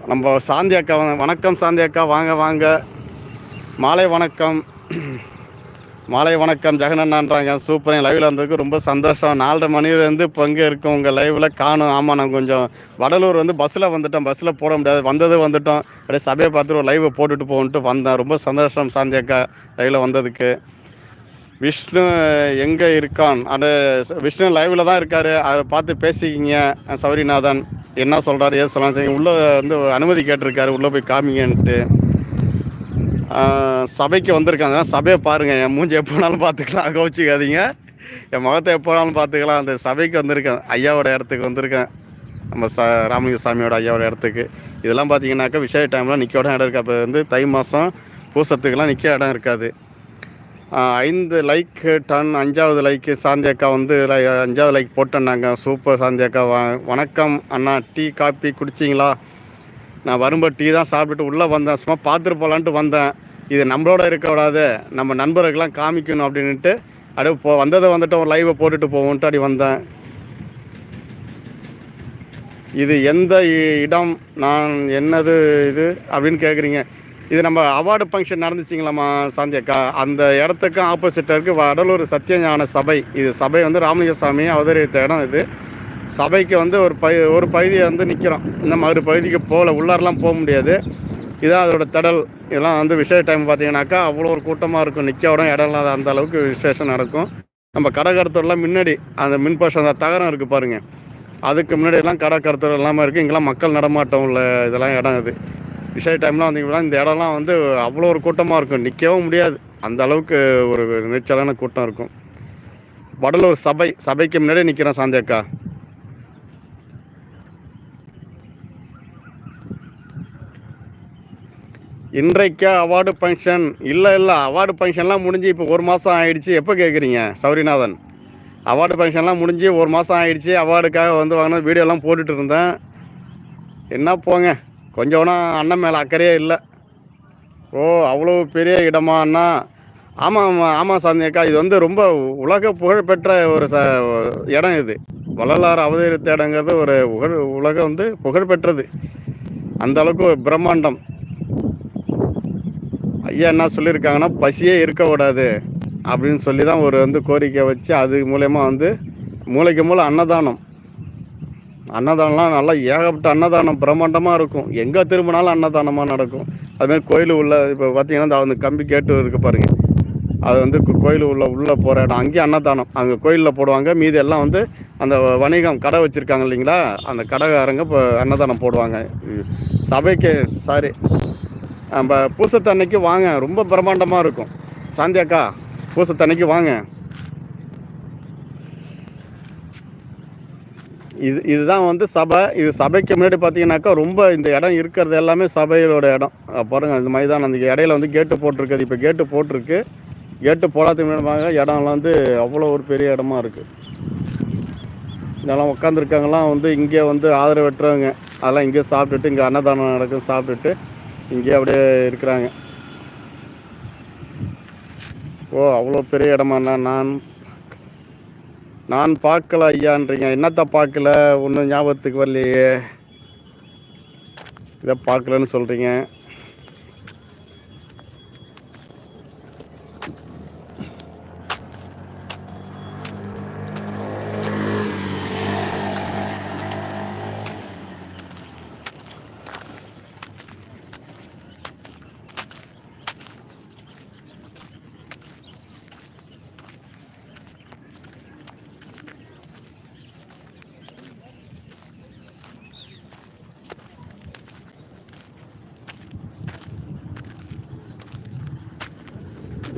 நம்ம சாந்தி அக்கா வணக்கம். சாந்தி அக்கா வாங்க வாங்க. மாலை வணக்கம். மாலை வணக்கம் ஜெகனண்ணான்றாங்க. சூப்பர். லைவில் வந்ததுக்கு ரொம்ப சந்தோஷம். 4:30 மணிலேருந்து இப்போ இங்கே இருக்கோம். உங்கள் லைவில் காணும். ஆமாம், நான் கொஞ்சம் வடலூர் பஸ்ஸில் வந்துட்டோம். பஸ்ஸில் போட முடியாது, வந்துட்டோம். அப்படியே சபையை பார்த்துட்டு ஒரு லைவை போட்டுட்டு போகன்ட்டு வந்தேன். ரொம்ப சந்தோஷம் சாந்தி அக்கா லைவில் வந்ததுக்கு. விஷ்ணு எங்கே இருக்கான்? அது விஷ்ணு லைவில் தான் இருக்கார். அதை பார்த்து பேசிக்கிங்க. சௌரிநாதன் என்ன சொல்கிறாரு, ஏது சொல்லலாம் சரி. உள்ளே அனுமதி கேட்டிருக்காரு, உள்ளே போய் காமிங்கன்ட்டு. சபைக்கு வந்திருக்காங்க. சபையை பாருங்கள். என் மூஞ்சி எப்போனாலும் பார்த்துக்கலாம், கவச்சிக்காதீங்க. என் முகத்தை எப்போனாலும் பார்த்துக்கலாம். அந்த சபைக்கு வந்திருக்கேன், ஐயாவோட இடத்துக்கு வந்திருக்கேன். நம்ம ராமலிங்க சாமியோட ஐயாவோட இடத்துக்கு. இதெல்லாம் பார்த்தீங்கன்னாக்கா விஷய டைம்லாம் நிற்க இடம் இருக்குது. அப்போ தை மாதம் பூசத்துக்கெல்லாம் நிற்க இடம் இருக்காது. 5 லைக் டன். 5வது லைக்கு சாந்தி அக்கா 5வது லைக் போட்டேன்னாங்க. சூப்பர் சாந்தி அக்கா. வணக்கம் அண்ணா. Tea copy குடிச்சிங்களா? நான் வரும்போது டீ தான் சாப்பிட்டுட்டு உள்ளே வந்தேன். சும்மா பார்த்துட்டு போகலான்ட்டு வந்தேன். இது நம்மளோட இருக்கக்கூடாது, நம்ம நண்பர்களுக்கெல்லாம் காமிக்கணும் அப்படின்ட்டு அப்படியே வந்துட்டு ஒரு லைவை போட்டுட்டு போவோன்ட்டு அப்படி வந்தேன். இது எந்த இடம்? நான் என்னது இது அப்படின்னு கேட்குறீங்க. இது நம்ம அவார்டு ஃபங்க்ஷன் நடந்துச்சிங்களாம்மா சாந்தி அக்கா. அந்த இடத்துக்கும் ஆப்போசிட்டாக இருக்குது வடலூர் சத்தியஞான சபை. இது சபை ராமலிங்க சாமி அவதரித்த இடம். இது சபைக்கு ஒரு பகுதியை நிற்கிறோம். இந்த மாதிரி பகுதிக்கு உள்ளாரெலாம் போக முடியாது. இதான் அதோட திடல். இதெல்லாம் விஷய டைம் பார்த்தீங்கன்னாக்கா அவ்வளோ ஒரு கூட்டமாக இருக்கும். நிற்க இடம் இல்லாத அந்த அளவுக்கு விசேஷம் நடக்கும். நம்ம கடற்கருத்தூர்லாம் முன்னாடி அந்த மின்போஷம் அந்த தகரம் இருக்குது பாருங்கள், அதுக்கு முன்னாடியெல்லாம் கடற்கருத்தூர் எல்லாமே இருக்குது. இங்கெல்லாம் மக்கள் நடமாட்டம் உள்ள இதெல்லாம் இடம். இது விஷய டைம்லாம் வந்தீங்கன்னா இந்த இடம்லாம் அவ்வளோ ஒரு கூட்டமாக இருக்கும். நிற்கவும் முடியாது, அந்த அளவுக்கு ஒரு நெரிச்சலான கூட்டம் இருக்கும். வடலூர் சபைக்கு முன்னாடியே நிற்கிறோம் சாந்தி அக்கா. இன்றைக்கா அவார்டு ஃபங்க்ஷன்? இல்லை அவார்டு ஃபங்க்ஷன்லாம் முடிஞ்சு இப்போ 1 மாதம் ஆகிடுச்சு. எப்போ கேட்குறீங்க சௌரிநாதன்? அவார்டு ஃபங்க்ஷன்லாம் முடிஞ்சு 1 மாதம் ஆகிடுச்சு. அவார்டுக்காக வாங்கின வீடியோலாம் போட்டுட்டு இருந்தேன். என்ன போங்க, கொஞ்சம் அண்ணன் மேலே அக்கறையே இல்லை. ஓ, அவ்வளோ பெரிய இடமா அண்ணா? ஆமாம் சாந்தி அக்கா. இது ரொம்ப உலக புகழ்பெற்ற ஒரு இடம். இது வள்ளலார் அவதரித்த இடங்கிறது ஒரு உலக புகழ்பெற்றது. அந்த அளவுக்கு பிரம்மாண்டம். ஐயா என்ன சொல்லியிருக்காங்கன்னா, பசியே இருக்கக்கூடாது அப்படின்னு சொல்லி தான் ஒரு கோரிக்கை வச்சு அது மூலயமா மூளைக்கு மூளை அன்னதானம்லாம் நல்லா ஏகப்பட்ட அன்னதானம் பிரம்மாண்டமாக இருக்கும். எங்கே திரும்பினாலும் அன்னதானமாக நடக்கும். அதுமாதிரி கோயில் உள்ள இப்போ பார்த்தீங்கன்னா அந்த கம்பி கேட்டு இருக்குது பாருங்கள், அது கோயில் உள்ளே போகிற இடம். அங்கேயும் அன்னதானம் அங்கே கோயிலில் போடுவாங்க. மீதி எல்லாம் அந்த வணிகம் கடை வச்சுருக்காங்க இல்லைங்களா, அந்த கடைக்காரங்க இப்போ அன்னதானம் போடுவாங்க. சபைக்கு நம்ம பூசத்தன்னைக்கு வாங்க, ரொம்ப பிரம்மாண்டமாக இருக்கும் சாந்தி அக்கா. பூசத்தன்னைக்கு வாங்க. இதுதான் சபை. இது சபைக்கு முன்னாடி பார்த்தீங்கன்னாக்கா ரொம்ப இந்த இடம் இருக்கிறது எல்லாமே சபையோட இடம். பாருங்கள், இந்த மைதானம் அந்த இடையில கேட்டு போட்டிருக்குது. இப்போ கேட்டு போட்டிருக்கு. கேட்டு போடாததுக்கு முன்னாடி இடம்லாம் அவ்வளோ ஒரு பெரிய இடமா இருக்குது. இதெல்லாம் உட்காந்துருக்காங்கலாம் இங்கே ஆதரவற்றவங்க. அதெல்லாம் இங்கே சாப்பிட்டுட்டு, இங்கே அன்னதானம் நடக்கும், சாப்பிட்டுட்டு இங்கே அப்படியே இருக்கிறாங்க. ஓ, அவ்வளோ பெரிய இடமாண்ணா? நான் பார்க்கல ஐயான்றீங்க. என்னத்த பார்க்கல? ஒன்றும் ஞாபகத்துக்கு வரலையே. இதை பார்க்கலன்னு சொல்கிறீங்க.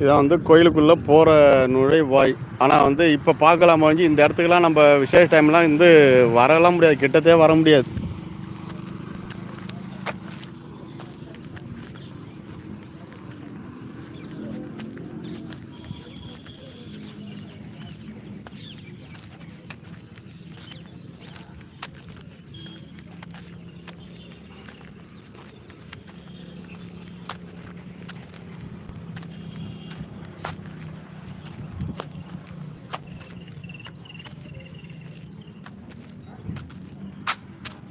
இதான் கோயிலுக்குள்ளே போகிற நுழைவாய். ஆனால் இப்போ பார்க்கலாமா? இந்த இடத்துக்கெல்லாம் நம்ம விசேஷ டைம்லாம் வரலாம் முடியாது, கிட்டத்தே வர முடியாது.